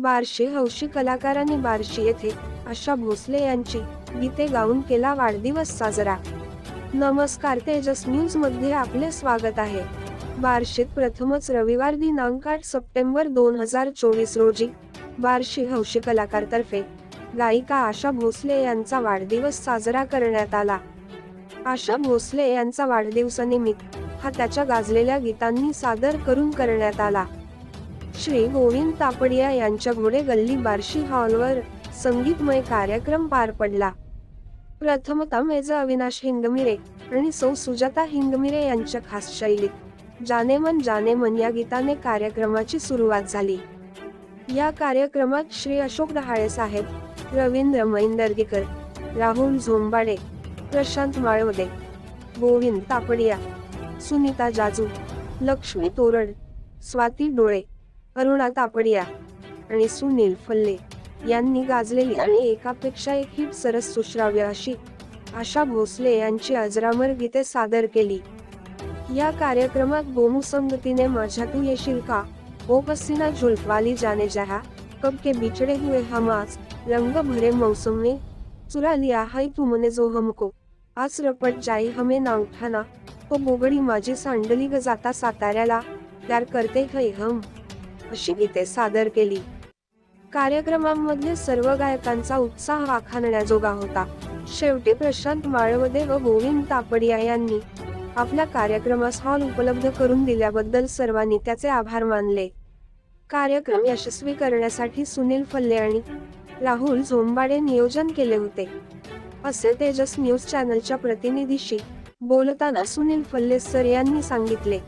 बार्शी हौशी कलाकारांनी बार्शी येथे आशा भोसले यांची गीते गाऊन केला वाढदिवस साजरा. नमस्कार, तेजस न्यूज मध्ये आपले स्वागत आहे. बार्शीत प्रथमच रविवार दिनांक 8 सप्टेंबर 2024 रोजी बार्शी हौशी कलाकार तर्फे गायिका आशा भोसले यांचा वाढदिवस साजरा करण्यात आला. आशा भोसले यांचा वाढदिवसानिमित्त हा त्याच्या गाजलेल्या गीतांनी सादर करून करण्यात आला. श्री गोविंद तापडिया यांच्या घोडे गल्ली बार्शी हॉलवर संगीतमय कार्यक्रम पार पडला. प्रथमतः मेजर अविनाश हिंगमिरे आणि सौ सुजाता हिंगमिरे यांच्या खास शैलीत जाने मन या गीताने कार्यक्रमाची सुरुवात झाली. या कार्यक्रमात श्री अशोक डहाळे साहेब, रवींद्र मैंदर्गीकर, राहुल झोंबाडे, प्रशांत माळवदे, गोविंद तापडिया, सुनीता जाजू, लक्ष्मी तोरड, स्वाती डोळे, अरुणा तापडिया आणि सुनील फल्ले यांनी गाजलेली आणि एकापेक्षा एक हिट सरस सुश्राव्य अशी आशा भोसले यांची अजरामर गीते सादर केली. या कार्यक्रमात गोमू संगतीने माझ्या तू येशील का, ओ पसीना झुल्फवाली जाने जहा, कब के बिछड़े हुए हम आज, रंग भरे मौसम में, चुरा लिया है तुमने जो हमको, आज रपट जाई हमें ना उठाना, ओ बोगडी माझी सांडली ग जाता साताऱ्याला, प्यार करते है हम, अशी गीते सादर केली. कार्यक्रमांमध्ये सर्व गायकांचा उत्साह वाखाणण्याजोगा होता. शेवटी प्रशांत माळवदे व गोविंद तापडिया यांनी आपल्या कार्यक्रमास हॉल उपलब्ध करून दिल्याबद्दल सर्वांनी त्याचे आभार मानले. कार्यक्रम यशस्वी करण्यासाठी सुनील फल्ले आणि राहुल झोंबाडे नियोजन केले होते, असे तेजस न्यूज चॅनलच्या प्रतिनिधीशी बोलताना सुनील फल्ले सर यांनी सांगितले.